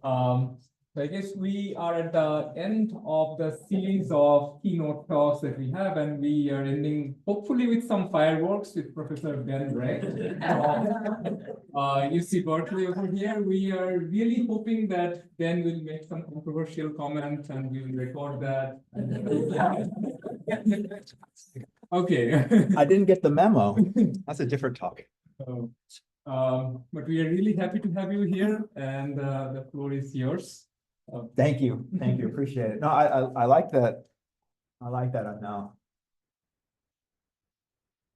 So I guess we are at the end of the series of keynote talks that we have, and we are ending hopefully with some fireworks with Professor Ben Recht. UC Berkeley over here. We are really hoping that Ben will make some controversial comments and we will record that. Okay. I didn't get the memo. That's a different talk. But we are really happy to have you here, and the floor is yours. Thank you. Thank you. Appreciate it. No, I like that. I like that. I'm now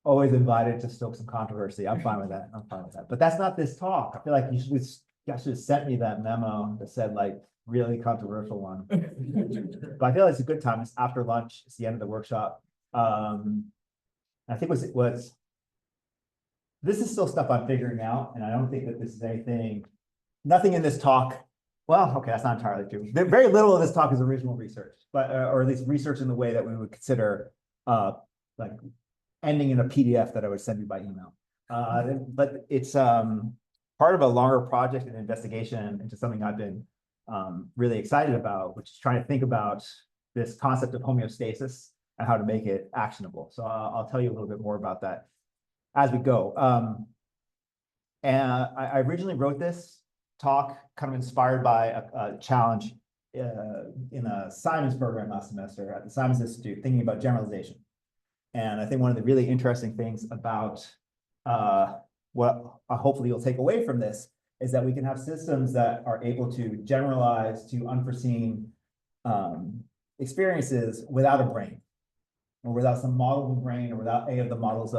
always invited to stoke some controversy. I'm fine with that. I'm fine with that. But that's not this talk. I feel like you should have sent me that memo that said like really controversial one. But I feel like it's a good time. It's after lunch. It's the end of the workshop. I think this is still stuff I'm figuring out, and I don't think that this is nothing in this talk. Well, okay, that's not entirely true. Very little of this talk is original research, but or at least research in the way that we would consider like ending in a PDF that I would send you by email. But it's part of a longer project and investigation into something I've been really excited about, which is trying to think about this concept of homeostasis and how to make it actionable. So I'll tell you a little bit more about that as we go. And I originally wrote this talk kind of inspired by a challenge in a Simons program last semester at the Simons Institute, thinking about generalization. And I think one of the really interesting things about what hopefully you'll take away from this is that we can have systems that are able to generalize to unforeseen experiences without a brain, or without some model of the brain, or without any of the models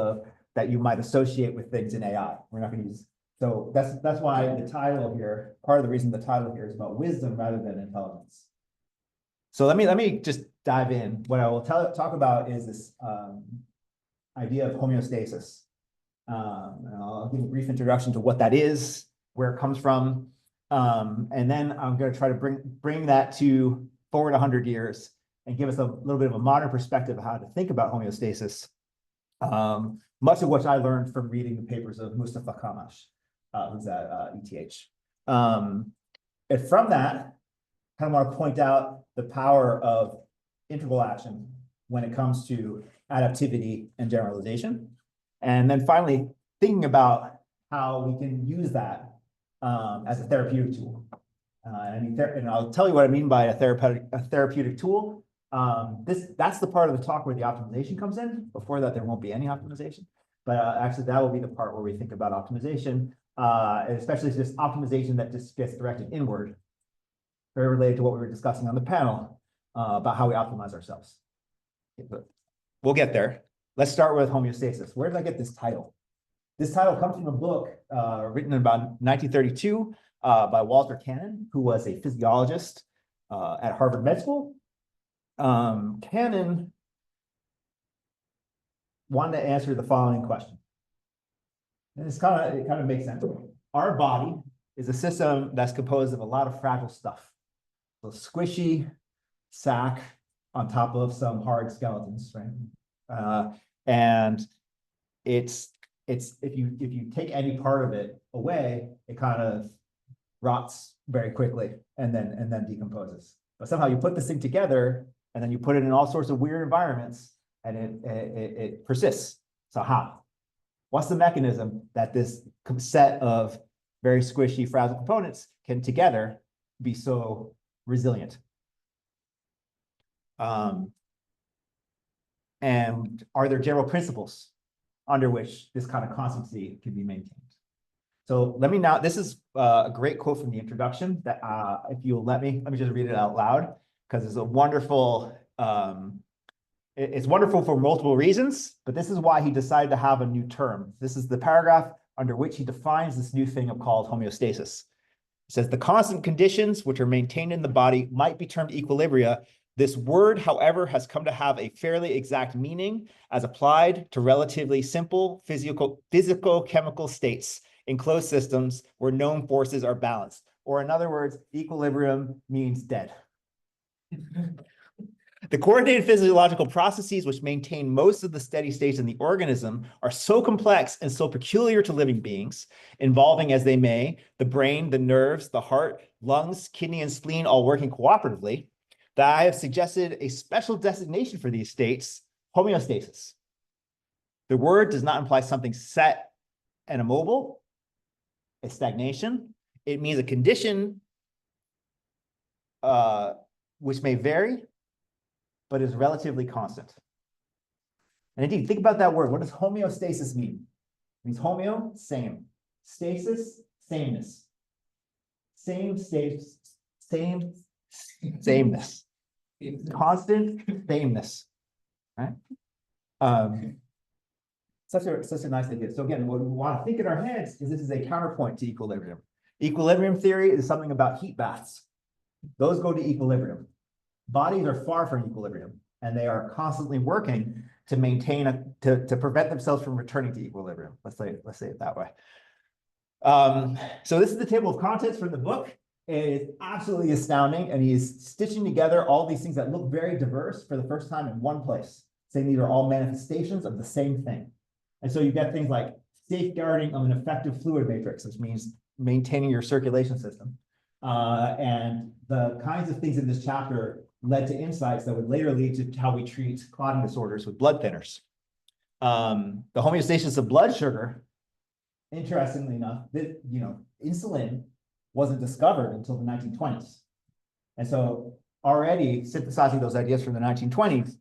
that you might associate with things in AI. We're not going to use. So that's why the title here, part of the reason the title here is about wisdom rather than intelligence. So let me just dive in. What I will talk about is this idea of homeostasis. And I'll give a brief introduction to what that is, where it comes from, and then I'm going to try to bring that to forward 100 years and give us a little bit of a modern perspective of how to think about homeostasis. Much of which I learned from reading the papers of Mustafa Kamash, who's at ETH. And from that, I kind of want to point out the power of integral action when it comes to adaptivity and generalization. And then finally, thinking about how we can use that as a therapeutic tool. And I'll tell you what I mean by a therapeutic tool. That's the part of the talk where the optimization comes in. Before that, there won't be any optimization. But actually, that will be the part where we think about optimization, especially just optimization that just gets directed inward, very related to what we were discussing on the panel about how we optimize ourselves. Okay, but we'll get there. Let's start with homeostasis. Where did I get this title? This title comes from a book written in about 1932 by Walter Canon, who was a physiologist at Harvard Med School. Canon wanted to answer the following question. And it kind of makes sense. Our body is a system that's composed of a lot of fragile stuff. So squishy sack on top of some hard skeletons, right? And it's if you take any part of it away, it kind of rots very quickly and then decomposes. But somehow you put this thing together and then you put it in all sorts of weird environments and it persists. So how? What's the mechanism that this set of very squishy, fragile components can together be so resilient? And are there general principles under which this kind of constancy can be maintained? So this is a great quote from the introduction that if you'll let me just read it out loud, because it's a wonderful, it's wonderful for multiple reasons, but this is why he decided to have a new term. This is the paragraph under which he defines this new thing called homeostasis. It says, the constant conditions which are maintained in the body might be termed equilibria. This word, however, has come to have a fairly exact meaning as applied to relatively simple physical-chemical states in closed systems where known forces are balanced. Or in other words, equilibrium means dead. The coordinated physiological processes which maintain most of the steady states in the organism are so complex and so peculiar to living beings, involving as they may the brain, the nerves, the heart, lungs, kidney, and spleen all working cooperatively, that I have suggested a special designation for these states, homeostasis. The word does not imply something set and immobile, a stagnation. It means a condition which may vary, but is relatively constant. And indeed, think about that word. What does homeostasis mean? It means homeo, same. Stasis, sameness. Same, sameness. Constant sameness. Right? Such a nice idea. So again, what we want to think in our heads is this is a counterpoint to equilibrium. Equilibrium theory is something about heat baths. Those go to equilibrium. Bodies are far from equilibrium, and they are constantly working to maintain to prevent themselves from returning to equilibrium. Let's say it that way. So this is the table of contents from the book. It is absolutely astounding, and he is stitching together all these things that look very diverse for the first time in one place, saying these are all manifestations of the same thing. And so you get things like safeguarding of an effective fluid matrix, which means maintaining your circulation system. And the kinds of things in this chapter led to insights that would later lead to how we treat clotting disorders with blood thinners. The homeostasis of blood sugar, interestingly enough, that, insulin wasn't discovered until the 1920s. And so already synthesizing those ideas from the 1920s,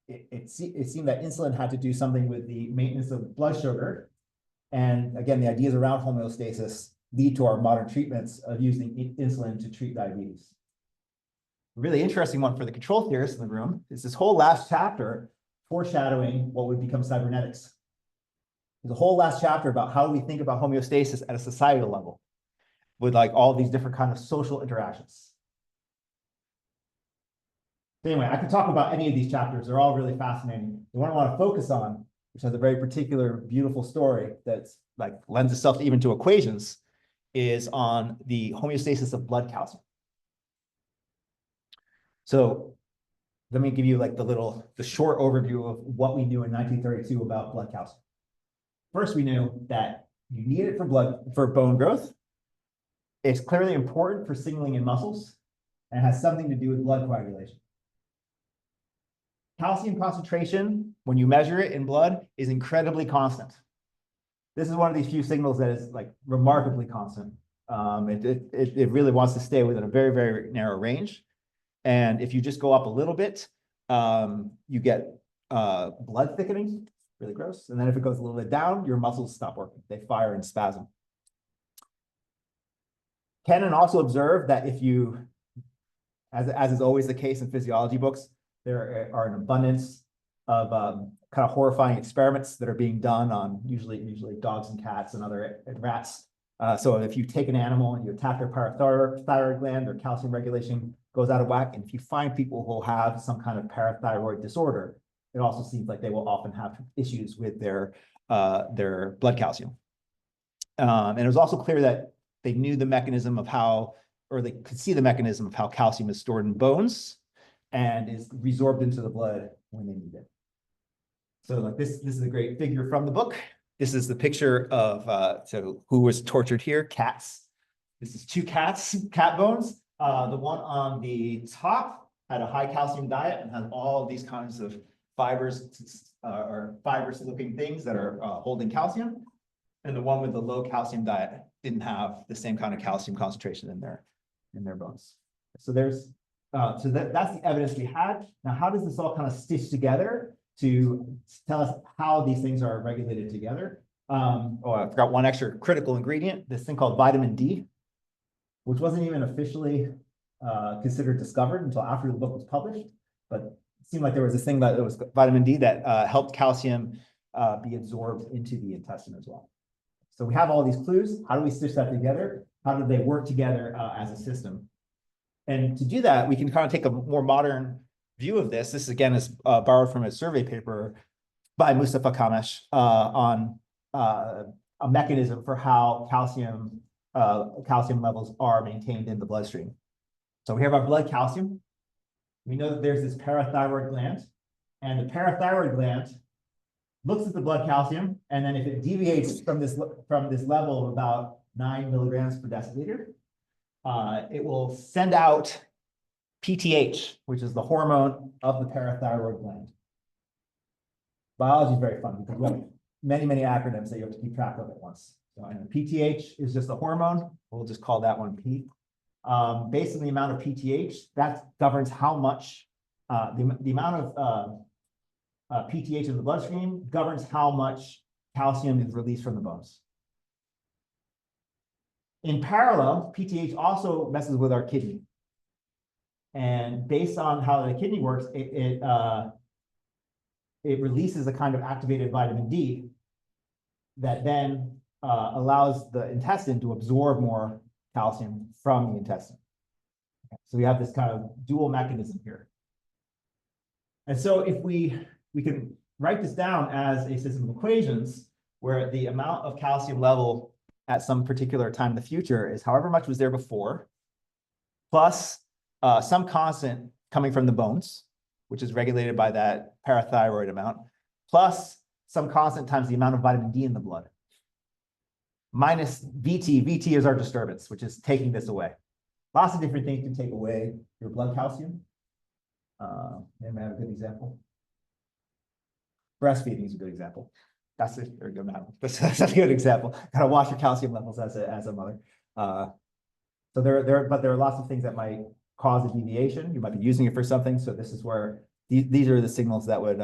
it seemed that insulin had to do something with the maintenance of blood sugar. And again, the ideas around homeostasis lead to our modern treatments of using insulin to treat diabetes. A really interesting one for the control theorists in the room is this whole last chapter foreshadowing what would become cybernetics. There's a whole last chapter about how we think about homeostasis at a societal level with like all these different kinds of social interactions. Anyway, I could talk about any of these chapters. They're all really fascinating. The one I want to focus on, which has a very particular, beautiful story that's like lends itself even to equations, is on the homeostasis of blood calcium. So let me give you like the short overview of what we knew in 1932 about blood calcium. First, we knew that you need it for bone growth. It's clearly important for signaling in muscles, and it has something to do with blood coagulation. Calcium concentration, when you measure it in blood, is incredibly constant. This is one of these few signals that is like remarkably constant. It really wants to stay within a very, very narrow range. And if you just go up a little bit, you get blood thickening, really gross. And then if it goes a little bit down, your muscles stop working. They fire in spasm. Canon also observed that if you, as is always the case in physiology books, there are an abundance of kind of horrifying experiments that are being done on usually dogs and cats and rats. So if you take an animal and you attack their parathyroid gland, their calcium regulation goes out of whack. And if you find people who have some kind of parathyroid disorder, it also seems like they will often have issues with their blood calcium. And it was also clear that they knew the mechanism of how, or they could see the mechanism of how calcium is stored in bones and is resorbed into the blood when they need it. So like this is a great figure from the book. This is the picture of so who was tortured here? Cats. This is two cats, cat bones. The one on the top had a high calcium diet and has all these kinds of fibers or fibrous looking things that are holding calcium. And the one with the low calcium diet didn't have the same kind of calcium concentration in their bones. So there's that's the evidence we had. Now, how does this all kind of stitch together to tell us how these things are regulated together? Oh, I forgot one extra critical ingredient, this thing called vitamin D, which wasn't even officially considered discovered until after the book was published. But it seemed like there was this thing that it was vitamin D that helped calcium be absorbed into the intestine as well. So we have all these clues. How do we stitch that together? How do they work together as a system? And to do that, we can kind of take a more modern view of this. This again is borrowed from a survey paper by Mustafa Kamesh on a mechanism for how calcium levels are maintained in the bloodstream. So we have our blood calcium. we know that there's this parathyroid gland, and the parathyroid gland looks at the blood calcium, and then if it deviates from this level of about 9 milligrams per deciliter, it will send out PTH, which is the hormone of the parathyroid gland. Biology is very fun because we have many acronyms that you have to keep track of at once. So PTH is just a hormone. We'll just call that one P. Based on the amount of PTH, that governs how much, the amount of PTH in the bloodstream governs how much calcium is released from the bones. In parallel, PTH also messes with our kidney. And based on how the kidney works, it releases a kind of activated vitamin D that then allows the intestine to absorb more calcium from the intestine. So we have this kind of dual mechanism here. And so if we can write this down as a system of equations where the amount of calcium level at some particular time in the future is however much was there before, plus some constant coming from the bones, which is regulated by that parathyroid amount, plus some constant times the amount of vitamin D in the blood, minus VT. VT is our disturbance, which is taking this away. Lots of different things can take away your blood calcium. Anybody have a good example? Breastfeeding is a good example. That's a very good one. That's a good example. Gotta watch your calcium levels as a mother. So there are lots of things that might cause a deviation. You might be using it for something. So this is where these are the signals that would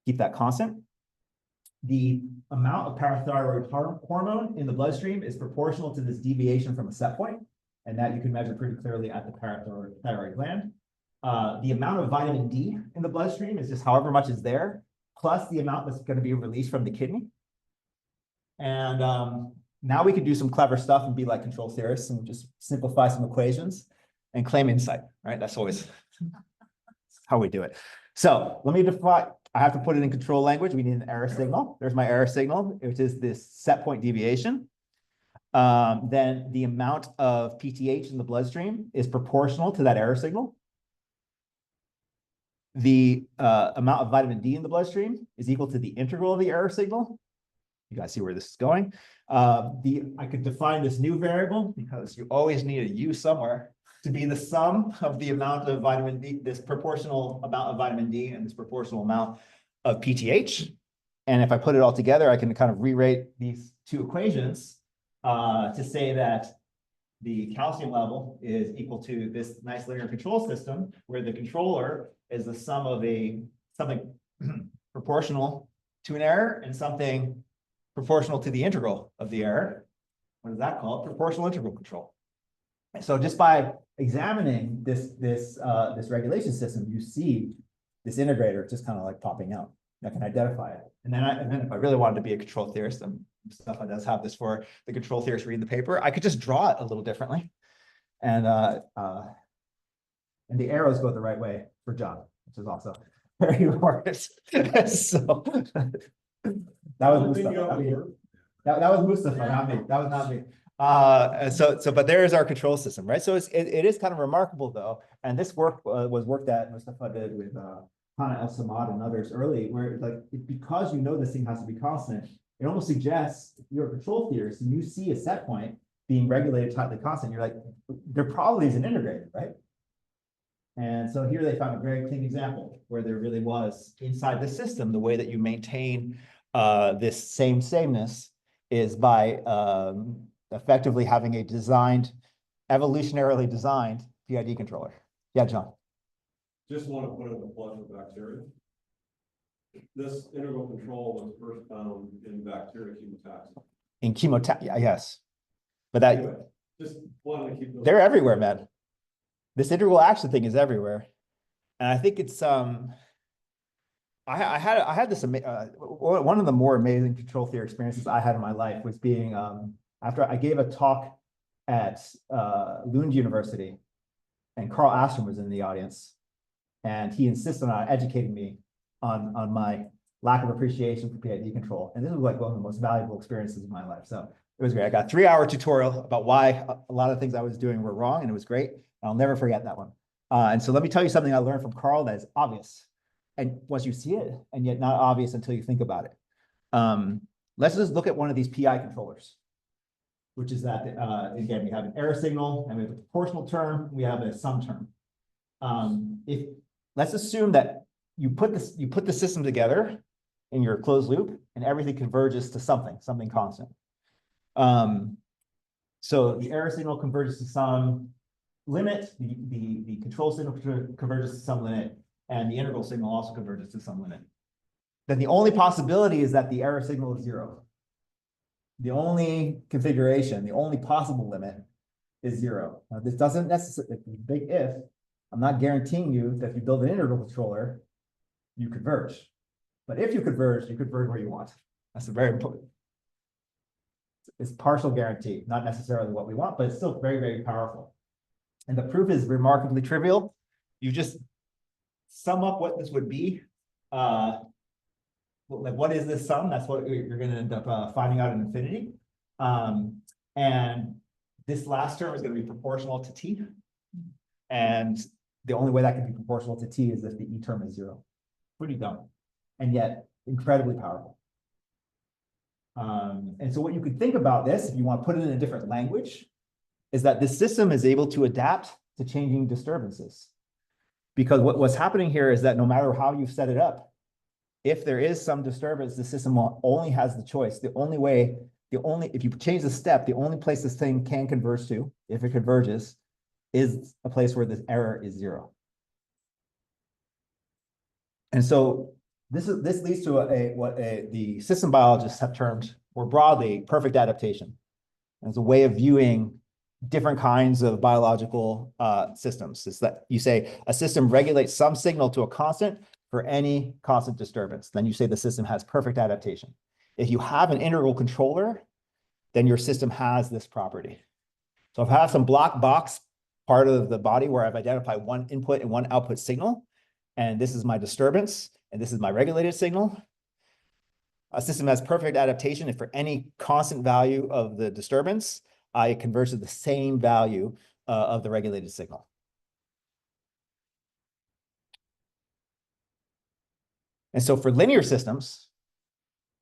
keep that constant. The amount of parathyroid hormone in the bloodstream is proportional to this deviation from a set point, and that you can measure pretty clearly at the parathyroid gland. The amount of vitamin D in the bloodstream is just however much is there, plus the amount that's going to be released from the kidney. And now we can do some clever stuff and be like control theorists and just simplify some equations and claim insight, right? That's always how we do it. So let me define, I have to put it in control language. We need an error signal. There's my error signal, which is this set point deviation. Then the amount of PTH in the bloodstream is proportional to that error signal. The amount of vitamin D in the bloodstream is equal to the integral of the error signal. You guys see where this is going. I could define this new variable because you always need a U somewhere to be the sum of the amount of vitamin D, this proportional amount of vitamin D and this proportional amount of PTH. And if I put it all together, I can kind of rewrite these two equations to say that the calcium level is equal to this nice linear control system where the controller is the sum of something proportional to an error and something proportional to the integral of the error. What is that called? Proportional integral control. So just by examining this regulation system, you see this integrator just kind of like popping out. I can identify it. And then if I really wanted to be a control theorist, and stuff does have this for the control theorists reading the paper, I could just draw it a little differently. And the arrows go the right way for John, which is also very important. So that was Mustafa. That was Mustafa, not me. That was not me. But there is our control system, right? So it is kind of remarkable though. And this work was work that Mustafa did with Hannah El Samad and others early, where it's like, because you know this thing has to be constant, it almost suggests you're a control theorist and you see a set point being regulated tightly constant. You're like, there probably is an integrator, right? And so here they found a very clean example where there really was inside the system, the way that you maintain this sameness is by effectively having a evolutionarily designed PID controller. Yeah, John. Just want to put in a plug for bacteria. This integral control was first found in bacteria chemotaxis. In chemotaxis, yes. But that anyway, just wanted to keep those. They're everywhere, man. This integral action thing is everywhere. And I think it's I had this one of the more amazing control theory experiences I had in my life was being after I gave a talk at Lund University, and Carl Astrom was in the audience, and he insisted on educating me on my lack of appreciation for PID control. And this was like one of the most valuable experiences of my life. So it was great. I got a 3-hour tutorial about why a lot of things I was doing were wrong, and it was great. I'll never forget that one. And so let me tell you something I learned from Carl that is obvious. And once you see it, and yet not obvious until you think about it. Let's just look at one of these PI controllers, which is that, again, we have an error signal, and we have a proportional term, we have a sum term. Let's assume that you put the system together in your closed loop, and everything converges to something constant. So the error signal converges to some limit, the control signal converges to some limit, and the integral signal also converges to some limit. Then the only possibility is that the error signal is 0. The only configuration, the only possible limit is 0. Now, this doesn't necessarily, big if, I'm not guaranteeing you that if you build an integral controller, you converge. But if you converge where you want. That's a very important. It's partial guarantee, not necessarily what we want, but it's still very, very powerful. And the proof is remarkably trivial. You just sum up what this would be. Like, what is this sum? That's what you're going to end up finding out in infinity. And this last term is going to be proportional to t. And the only way that can be proportional to t is if the e term is 0. Pretty dumb, and yet incredibly powerful. And so what you could think about this, if you want to put it in a different language, is that this system is able to adapt to changing disturbances. Because what's happening here is that no matter how you set it up, if there is some disturbance, the system only has the choice. If you change the step, the only place this thing can converge to, if it converges, is a place where this error is 0. And so this leads to what the system biologists have termed, more broadly, perfect adaptation. And it's a way of viewing different kinds of biological systems. Is that you say a system regulates some signal to a constant for any constant disturbance. Then you say the system has perfect adaptation. If you have an integral controller, then your system has this property. So if I have some black box part of the body where I've identified one input and one output signal, and this is my disturbance, and this is my regulated signal, a system has perfect adaptation if for any constant value of the disturbance, it converts to the same value of the regulated signal. And so for linear systems,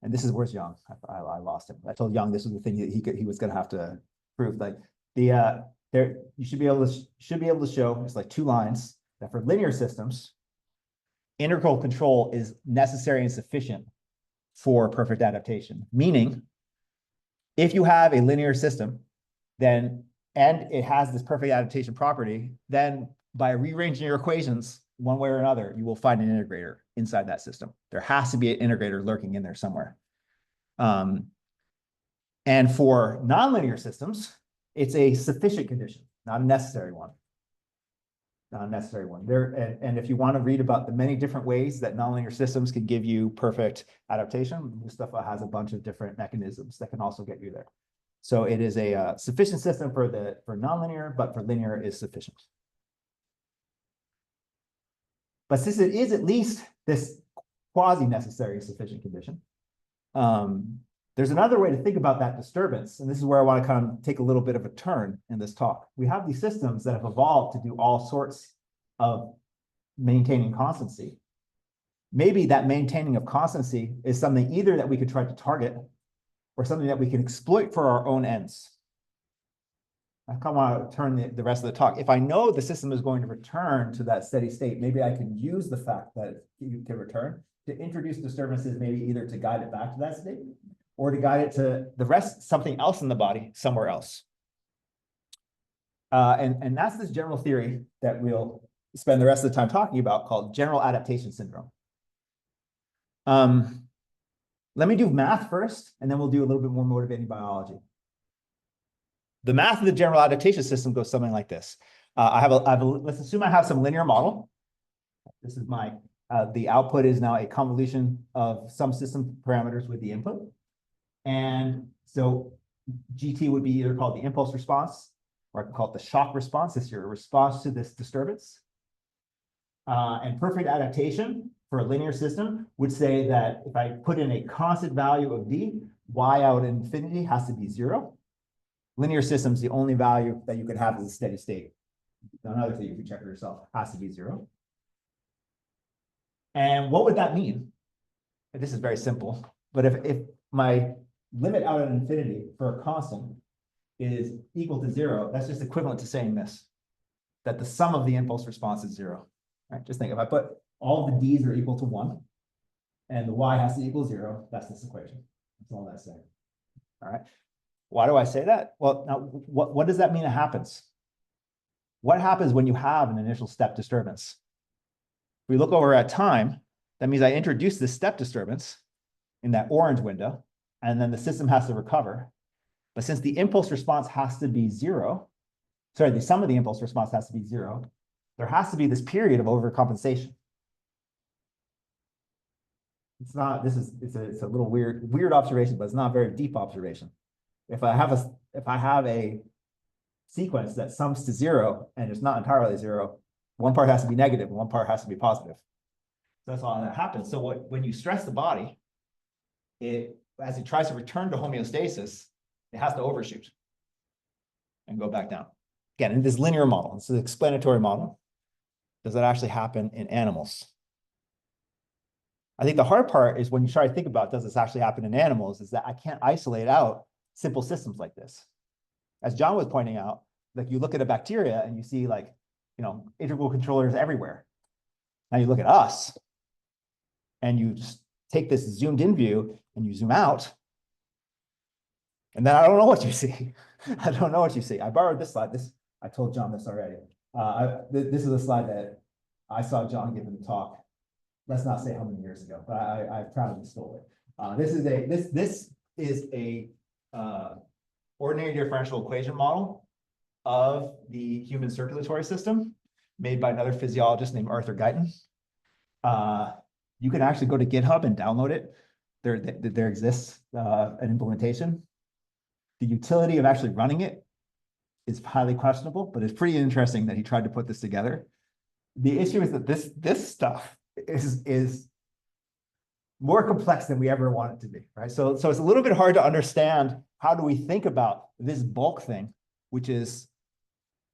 and this is where's Young? I lost him. I told Young this was the thing that he was going to have to prove. Like you should be able to show, it's like 2 lines, that for linear systems, integral control is necessary and sufficient for perfect adaptation. Meaning, if you have a linear system, and it has this perfect adaptation property, then by rearranging your equations one way or another, you will find an integrator inside that system. There has to be an integrator lurking in there somewhere. And for nonlinear systems, it's a sufficient condition, not a necessary one. Not a necessary one. And if you want to read about the many different ways that nonlinear systems can give you perfect adaptation, Mustafa has a bunch of different mechanisms that can also get you there. So it is a sufficient system for nonlinear, but for linear is sufficient. But since it is at least this quasi-necessary sufficient condition, there's another way to think about that disturbance. And this is where I want to kind of take a little bit of a turn in this talk. We have these systems that have evolved to do all sorts of maintaining constancy. Maybe that maintaining of constancy is something either that we could try to target or something that we can exploit for our own ends. I kind of want to turn the rest of the talk. If I know the system is going to return to that steady state, maybe I can use the fact that it can return to introduce disturbances, maybe either to guide it back to that state or to guide it to something else in the body somewhere else. And that's this general theory that we'll spend the rest of the time talking about, called general adaptation syndrome. Let me do math first, and then we'll do a little bit more motivating biology. The math of the general adaptation system goes something like this. Let's assume I have some linear model. This is the output is now a convolution of some system parameters with the input. And so GT would be either called the impulse response, or I can call it the shock response. This is your response to this disturbance. And perfect adaptation for a linear system would say that if I put in a constant value of d, y out in infinity has to be 0. Linear systems, the only value that you can have is a steady state. another thing you can check for yourself, has to be 0. And what would that mean? This is very simple, but if my limit out at infinity for a constant is equal to 0, that's just equivalent to saying this, that the sum of the impulse response is 0. Right? Just think, if I put all the d's are equal to 1 and the y has to equal 0, that's this equation. That's all that's saying. All right. Why do I say that? Well, now what does that mean it happens? What happens when you have an initial step disturbance? If we look over at time, that means I introduce this step disturbance in that orange window, and then the system has to recover. But since the impulse response has to be 0, sorry, the sum of the impulse response has to be 0, there has to be this period of overcompensation. It's not, it's a little weird observation, but it's not a very deep observation. If I have a sequence that sums to 0 and it's not entirely 0, one part has to be negative and one part has to be positive. So that's all that happens. So when you stress the body, as it tries to return to homeostasis, it has to overshoot and go back down. Again, in this linear model, it's an explanatory model. Does that actually happen in animals? I think the hard part is when you try to think about, does this actually happen in animals, is that I can't isolate out simple systems like this. As John was pointing out, like you look at a bacteria and you see like, integral controllers everywhere. Now you look at us and you just take this zoomed in view and you zoom out. And then I don't know what you see. I don't know what you see. I borrowed this slide. I told John this already. This is a slide that I saw John give in a talk. Let's not say how many years ago, but I proudly stole it. This is a ordinary differential equation model of the human circulatory system made by another physiologist named Arthur Guyton. You can actually go to GitHub and download it. There exists an implementation. The utility of actually running it is highly questionable, but it's pretty interesting that he tried to put this together. The issue is that this stuff is more complex than we ever want it to be, right? So it's a little bit hard to understand how do we think about this bulk thing, which is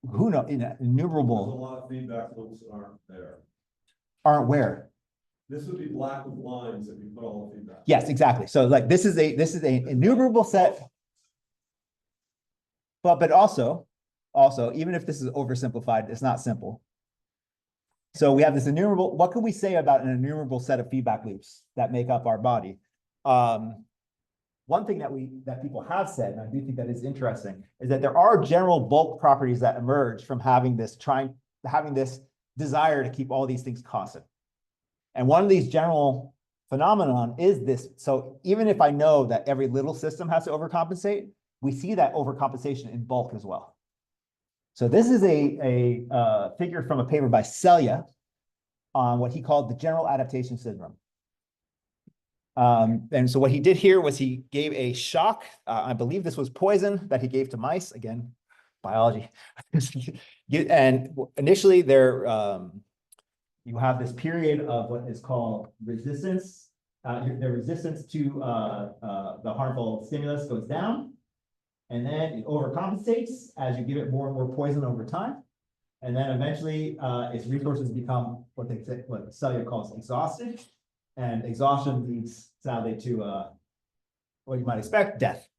innumerable. There's a lot of feedback loops aren't there. Aren't where? This would be black with lines if you put all the feedback. Yes, exactly. So like this is a innumerable set. But also, even if this is oversimplified, it's not simple. So we have this innumerable, what can we say about an innumerable set of feedback loops that make up our body? One thing that people have said, and I do think that is interesting, is that there are general bulk properties that emerge from having this desire to keep all these things constant. And one of these general phenomenon is this. So even if I know that every little system has to overcompensate, we see that overcompensation in bulk as well. So this is a figure from a paper by Selye on what he called the general adaptation syndrome. And so what he did here was he gave a shock. I believe this was poison that he gave to mice. Again, biology. And initially you have this period of what is called resistance. The resistance to the harmful stimulus goes down. And then it overcompensates as you give it more and more poison over time. And then eventually its resources become what Selye calls exhausted. And exhaustion leads sadly to what you might expect, death.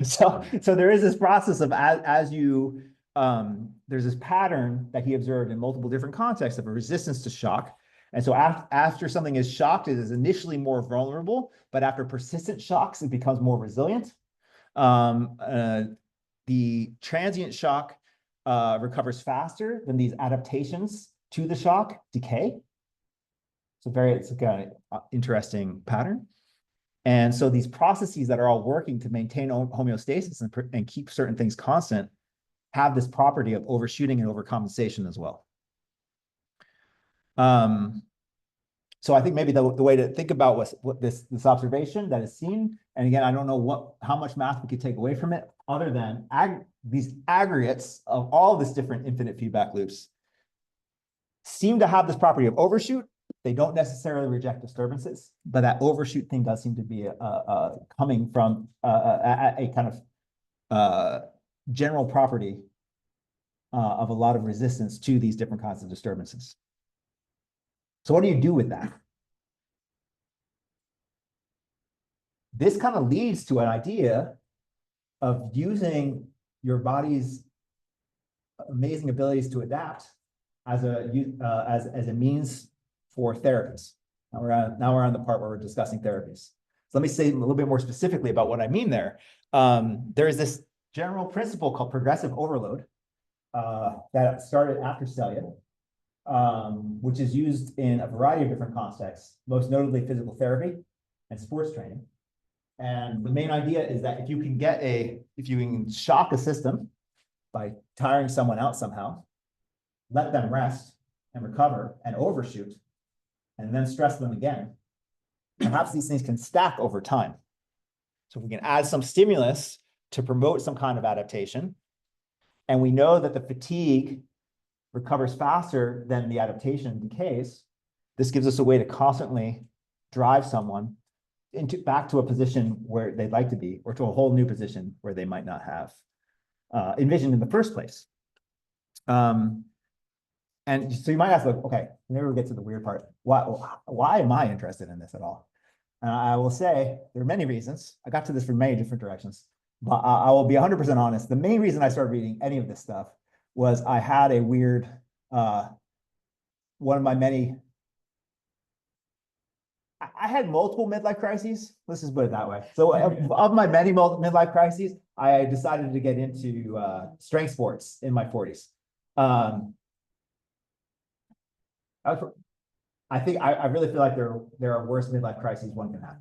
So there is this process of as you, there's this pattern that he observed in multiple different contexts of a resistance to shock. And so after something is shocked, it is initially more vulnerable, but after persistent shocks, it becomes more resilient. The transient shock recovers faster than these adaptations to the shock decay. It's a kind of interesting pattern. And so these processes that are all working to maintain homeostasis and keep certain things constant have this property of overshooting and overcompensation as well. So I think maybe the way to think about what this observation that is seen, and again, I don't know how much math we could take away from it, other than these aggregates of all this different infinite feedback loops seem to have this property of overshoot. They don't necessarily reject disturbances, but that overshoot thing does seem to be coming from a kind of general property of a lot of resistance to these different kinds of disturbances. So what do you do with that? This kind of leads to an idea of using your body's amazing abilities to adapt as a means for therapies. Now we're on the part where we're discussing therapies. So let me say a little bit more specifically about what I mean there. There is this general principle called progressive overload that started after Celia, which is used in a variety of different contexts, most notably physical therapy and sports training. And the main idea is that if you can shock a system by tiring someone out somehow, let them rest and recover and overshoot, and then stress them again, perhaps these things can stack over time. So if we can add some stimulus to promote some kind of adaptation, and we know that the fatigue recovers faster than the adaptation decays, this gives us a way to constantly drive someone back to a position where they'd like to be, or to a whole new position where they might not have envisioned in the first place. And so you might ask, like, okay, maybe we'll get to the weird part. Why am I interested in this at all? And I will say there are many reasons. I got to this from many different directions, but I will be 100% honest. The main reason I started reading any of this stuff was I had a weird, one of my many, I had multiple midlife crises. Let's just put it that way. So of my many midlife crises, I decided to get into strength sports in my 40s. I think I really feel like there are worse midlife crises one can have.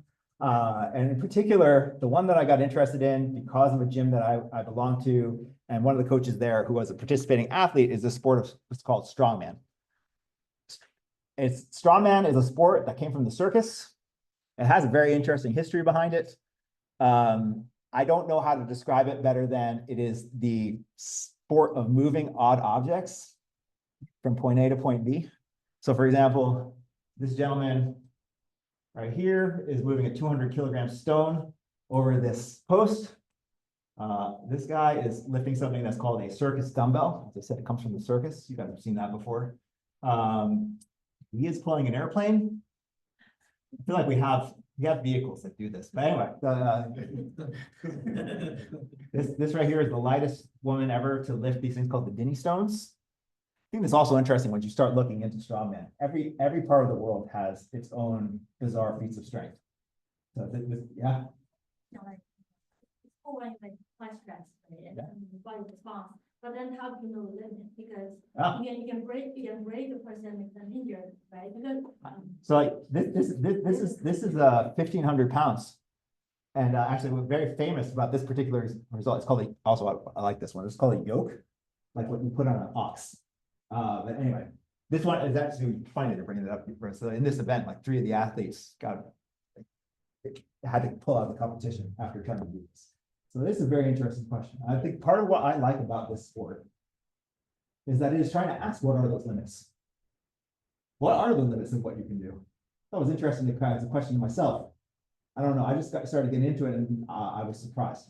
And in particular, the one that I got interested in because of a gym that I belong to, and one of the coaches there who was a participating athlete, is the sport of what's called strongman. Strongman is a sport that came from the circus. It has a very interesting history behind it. I don't know how to describe it better than it is the sport of moving odd objects from point A to point B. So for example, this gentleman right here is moving a 200 kilogram stone over this post. This guy is lifting something that's called a circus dumbbell. As I said, it comes from the circus. You guys have seen that before. He is pulling an airplane. I feel like we have vehicles that do this. But anyway, this right here is the lightest woman ever to lift these things called the Dinnie stones. I think it's also interesting when you start looking into strongman. Every part of the world has its own bizarre feats of strength. So yeah. It's always like quite stressed, right? And body response. But then how do you know the limit? Because you can break the person, make them injured, right? Because so like this is 1,500 pounds, and actually we're very famous about this particular result. It's called I like this one. It's called a yoke, like what you put on an ox. But anyway, this one is actually funny to bring it up. So in this event, like 3 of the athletes had to pull out of the competition after trying to do this. So this is a very interesting question. I think part of what I like about this sport is that it is trying to ask, what are those limits? What are the limits of what you can do? That was interesting to kind of question to myself. I don't know. I just started getting into it, and I was surprised.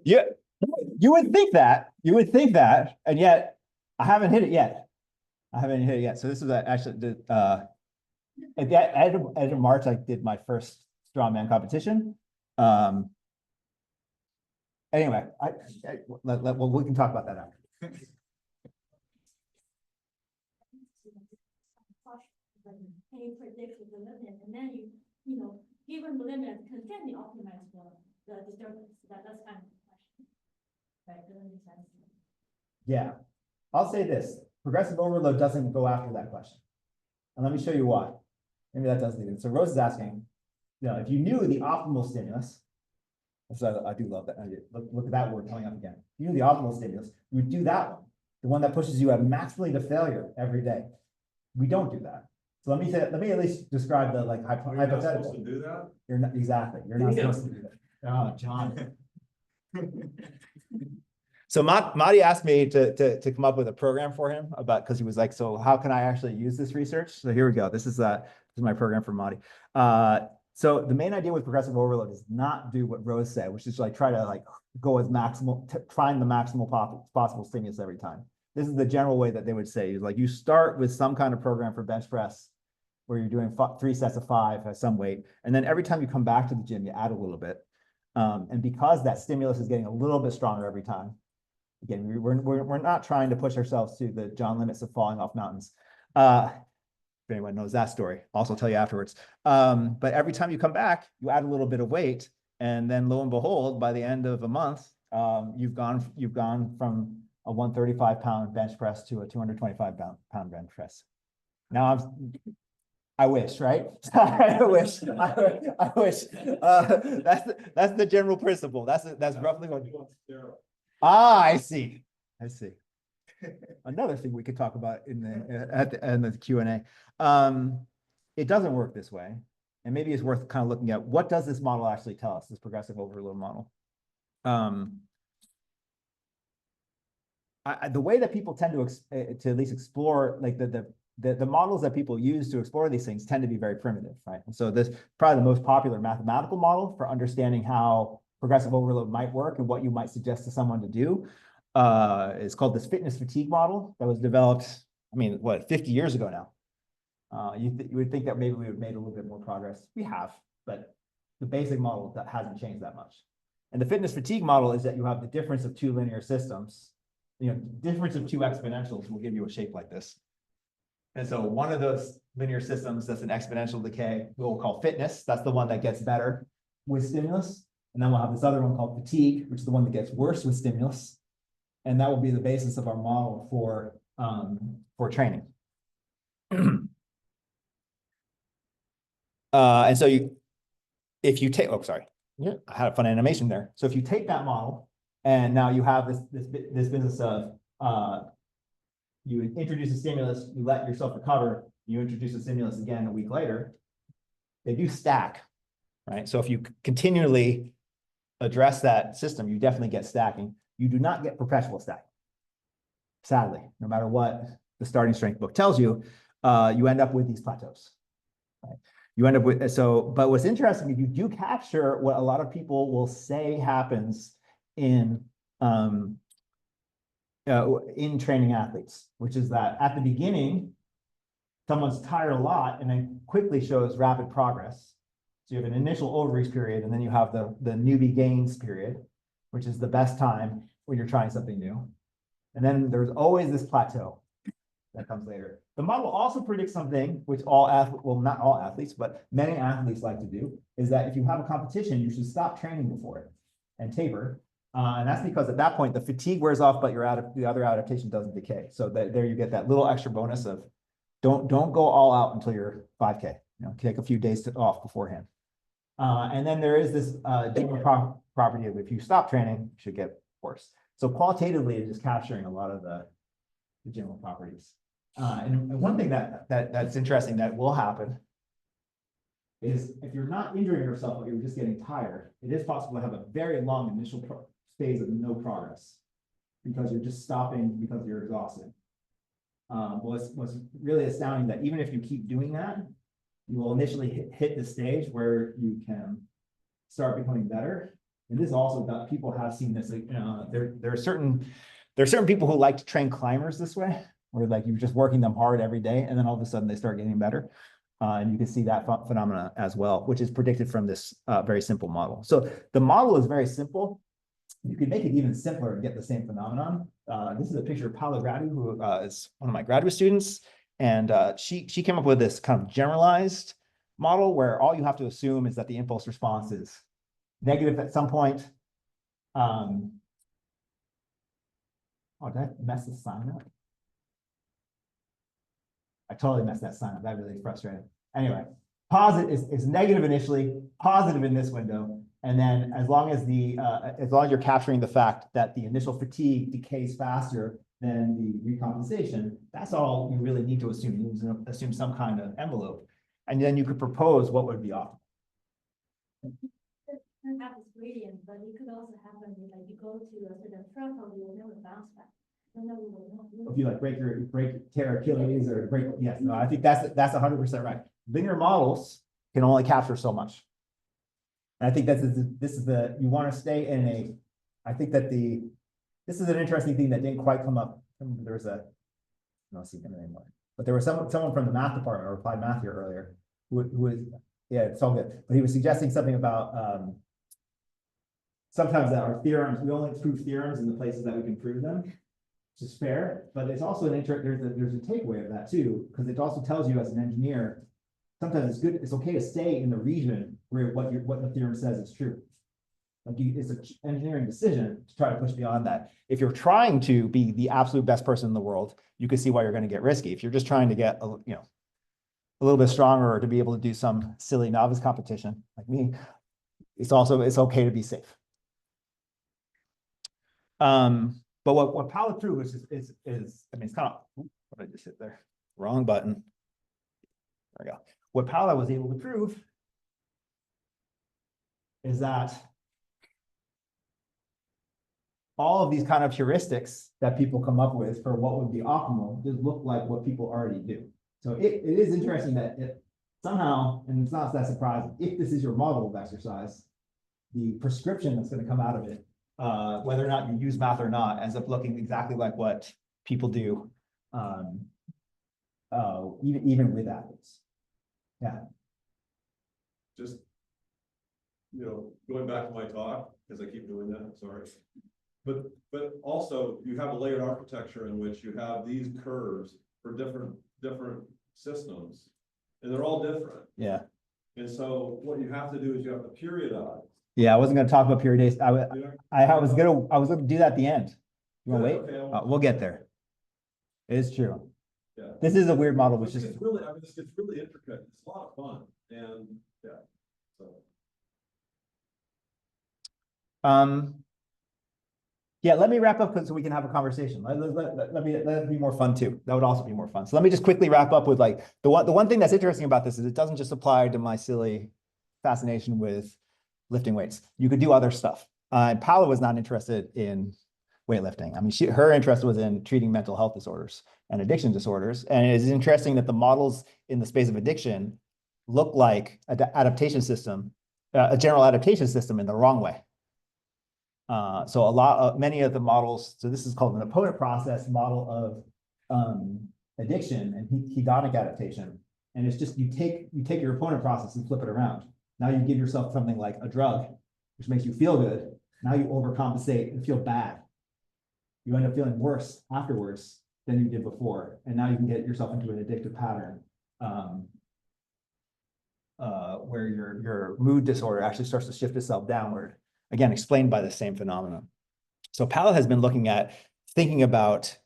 Yeah, you would think that, and yet I haven't hit it yet. So this is actually at the end of March, I did my first strongman competition. Anyway, well, we can talk about that after. Can you predict the limit, and then you know, given the limit, can you optimize for the disturbance? That's kind of the question, right? Does that make sense? Yeah, I'll say this: progressive overload doesn't go after that question, and let me show you why. Maybe that does lead it. So Rose is asking, you know, if you knew the optimal stimulus, so I do love that. Look at that word coming up again. If you knew the optimal stimulus, you would do that one, the one that pushes you maximally to failure every day. We don't do that. So let me at least describe the hypothetical. You're not supposed to do that? You're not exactly. You're not supposed to do that. Oh, John. So Madi asked me to come up with a program for him because he was like, so how can I actually use this research? So here we go. This is my program for Madi. So the main idea with progressive overload is not do what Rose said, which is like try to like go as maximal, find the maximal possible stimulus every time. This is the general way that they would say is like you start with some kind of program for bench press where you're doing 3 sets of 5 at some weight. And then every time you come back to the gym, you add a little bit. And because that stimulus is getting a little bit stronger every time, again, we're not trying to push ourselves to the John limits of falling off mountains. If anyone knows that story, I'll also tell you afterwards. But every time you come back, you add a little bit of weight, and then lo and behold, by the end of a month, you've gone from a 135-pound bench press to a 225-pound bench press. Now I wish, right? I wish. That's the general principle. That's roughly what. I see. Another thing we could talk about at the end of the Q&A. It doesn't work this way. And maybe it's worth kind of looking at what does this model actually tell us, this progressive overload model. The way that people tend to at least explore, like the models that people use to explore these things tend to be very primitive, right? And so this probably the most popular mathematical model for understanding how progressive overload might work and what you might suggest to someone to do is called this fitness fatigue model that was developed, I mean, what, 50 years ago now. You would think that maybe we would have made a little bit more progress. We have, but the basic model that hasn't changed that much. And the fitness fatigue model is that you have the difference of 2 linear systems. Difference of 2 exponentials will give you a shape like this. And so one of those linear systems that's an exponential decay, we'll call fitness. That's the one that gets better with stimulus. And then we'll have this other one called fatigue, which is the one that gets worse with stimulus. And that will be the basis of our model for training. And so if you take, I had a fun animation there. So if you take that model and now you have this business of, you introduce a stimulus, you let yourself recover, you introduce a stimulus again a week later, they do stack, right? So if you continually address that system, you definitely get stacking. You do not get perpetual stacking. Sadly, no matter what the starting strength book tells you, you end up with these plateaus. Right? You end up with, but what's interesting, if you do capture what a lot of people will say happens in training athletes, which is that at the beginning, someone's tired a lot and then quickly shows rapid progress. So you have an initial overreach period, and then you have the newbie gains period, which is the best time when you're trying something new. And then there's always this plateau that comes later. The model also predicts something which not all athletes, but many athletes like to do, is that if you have a competition, you should stop training before it and taper. And that's because at that point, the fatigue wears off, but the other adaptation doesn't decay. So there you get that little extra bonus of don't go all out until you're 5K. Take a few days off beforehand. And then there is this general property of if you stop training, you should get worse. So qualitatively, it's just capturing a lot of the general properties. And one thing that's interesting that will happen is if you're not injuring yourself, but you're just getting tired, it is possible to have a very long initial phase of no progress because you're just stopping because you're exhausted. What's really astounding that even if you keep doing that, you will initially hit the stage where you can start becoming better. And this also that people have seen this. There are certain people who like to train climbers this way, where like you're just working them hard every day, and then all of a sudden they start getting better. And you can see that phenomena as well, which is predicted from this very simple model. So the model is very simple. You can make it even simpler and get the same phenomenon. This is a picture of Paula Gradu, who is one of my graduate students. And she came up with this kind of generalized model where all you have to assume is that the impulse response is negative at some point. Oh, did I mess the sign up? I totally messed that sign up. That really is frustrating. Anyway, positive is negative initially, positive in this window. And then as long as you're capturing the fact that the initial fatigue decays faster than the recompensation, that's all you really need to assume. You need to assume some kind of envelope. And then you could propose what would be optimal. Have this gradient, but it could also happen if you go to a certain threshold, you will never bounce back. If you like tear Achilles or break, yes, no, I think that's 100% right. Linear models can only capture so much. And I think you want to stay in a, I think that this is an interesting thing that didn't quite come up. There was I don't see him anymore, but there was someone from the math department or applied math here earlier who was, yeah, it's all good. But he was suggesting something about, sometimes that our theorems, we only prove theorems in the places that we can prove them, which is fair, but it's also there's a takeaway of that too, because it also tells you as an engineer, sometimes it's okay to stay in the region where what the theorem says is true. Like it's an engineering decision to try to push beyond that. If you're trying to be the absolute best person in the world, you can see why you're going to get risky. If you're just trying to get a little bit stronger or to be able to do some silly novice competition like me, it's okay to be safe. But what Paolo proved is I mean, it's kind of, what did I just hit there? Wrong button. There we go. What Paolo was able to prove is that all of these kind of heuristics that people come up with for what would be optimal just look like what people already do. So it is interesting that it somehow, and it's not that surprising, if this is your model of exercise, the prescription that's going to come out of it, whether or not you use math or not, ends up looking exactly like what people do, even with athletes. Yeah. Just, going back to my talk, because I keep doing that, sorry. But also you have a layered architecture in which you have these curves for different systems, and they're all different. Yeah. And so what you have to do is you have to periodize. Yeah, I wasn't going to talk about periodization. I was gonna do that at the end. You want to wait? Okay, We'll get there. It is true. Yeah. This is a weird model, which is this gets really intricate. It's a lot of fun, and yeah. So. Yeah, let me wrap up so we can have a conversation. Let me be more fun too. That would also be more fun. So let me just quickly wrap up with like the one thing that's interesting about this is it doesn't just apply to my silly fascination with lifting weights. You could do other stuff. And Paula was not interested in weightlifting. I mean, her interest was in treating mental health disorders and addiction disorders. And it is interesting that the models in the space of addiction look like a general adaptation system in the wrong way. So many of the models, so this is called an opponent process model of addiction and hedonic adaptation. And it's just, you take your opponent process and flip it around. Now you give yourself something like a drug, which makes you feel good. Now you overcompensate and feel bad. You end up feeling worse afterwards than you did before. And now you can get yourself into an addictive pattern where your mood disorder actually starts to shift itself downward. Again, explained by the same phenomenon. So Paolo has been thinking about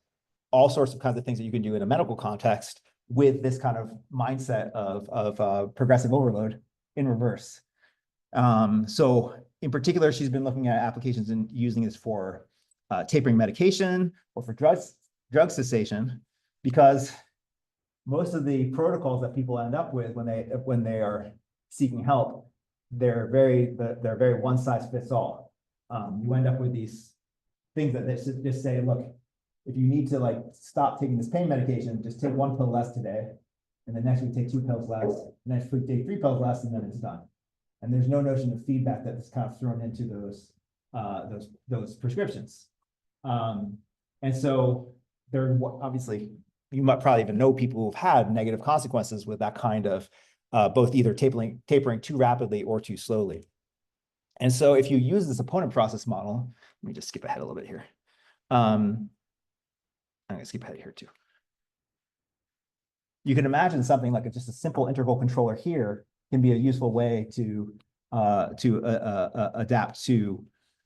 all sorts of kinds of things that you can do in a medical context with this kind of mindset of progressive overload in reverse. So in particular, she's been looking at applications and using this for tapering medication or for drug cessation, because most of the protocols that people end up with when they are seeking help, they're very one size fits all. You end up with these things that they just say, look, if you need to stop taking this pain medication, just take 1 pill less today, and the next week take 2 pills less, and next week take 3 pills less, and then it's done. And there's no notion of feedback that's kind of thrown into those prescriptions. And so there obviously, you might probably even know people who've had negative consequences with that kind of both either tapering too rapidly or too slowly. And so if you use this opponent process model, let me just skip ahead a little bit here. I'm going to skip ahead here too. You can imagine something like just a simple integral controller here can be a useful way to adapt to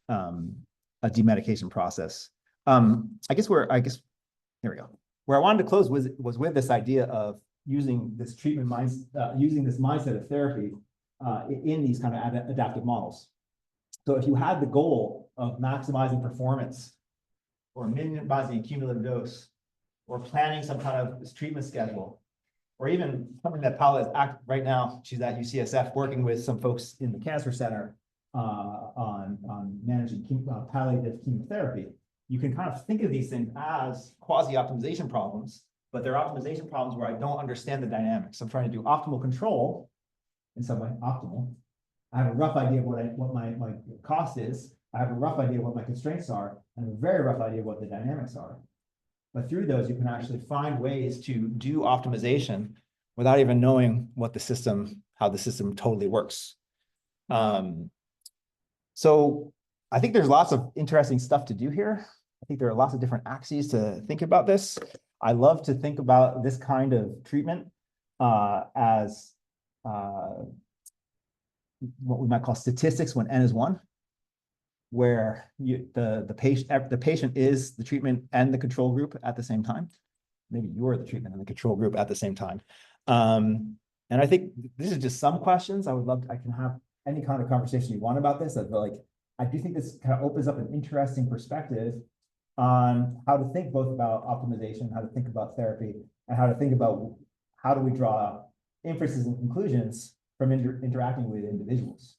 a demedication process. Here we go. Where I wanted to close was with this idea of using this mindset of therapy in these kind of adaptive models. So if you had the goal of maximizing performance or minimizing cumulative dose or planning some kind of treatment schedule, or even something that Paula is right now, she's at UCSF working with some folks in the cancer center on managing palliative chemotherapy. You can kind of think of these things as quasi-optimization problems, but they're optimization problems where I don't understand the dynamics. I'm trying to do optimal control in some way, optimal, I have a rough idea of what my cost is. I have a rough idea of what my constraints are, and a very rough idea of what the dynamics are. But through those, you can actually find ways to do optimization without even knowing what the system, how the system totally works. So I think there's lots of interesting stuff to do here. I think there are lots of different axes to think about this. I love to think about this kind of treatment as what we might call statistics when n is 1, where the patient is the treatment and the control group at the same time. Maybe you're the treatment and the control group at the same time. And I think this is just some questions. I can have any kind of conversation you want about this. I do think this kind of opens up an interesting perspective on how to think both about optimization, how to think about therapy, and how to think about how do we draw inferences and conclusions from interacting with individuals.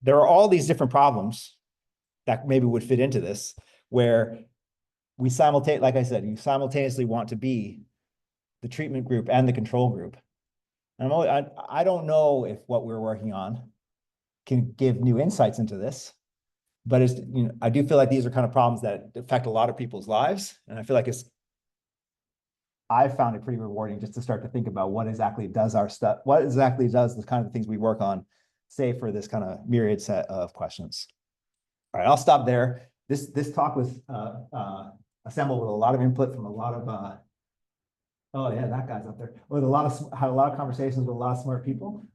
There are all these different problems that maybe would fit into this, where we simultaneously, like I said, you simultaneously want to be the treatment group and the control group. And I don't know if what we're working on can give new insights into this, but it's, I do feel like these are kind of problems that affect a lot of people's lives. And I feel like I found it pretty rewarding just to start to think about what exactly does the kind of things we work on, say, for this kind of myriad set of questions. All right, I'll stop there. This talk was assembled with a lot of input from a lot of oh yeah, that guy's up there. With had a lot of conversations with a lot of smart people.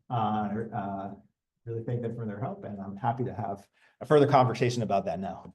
Really thank them for their help, and I'm happy to have a further conversation about that now.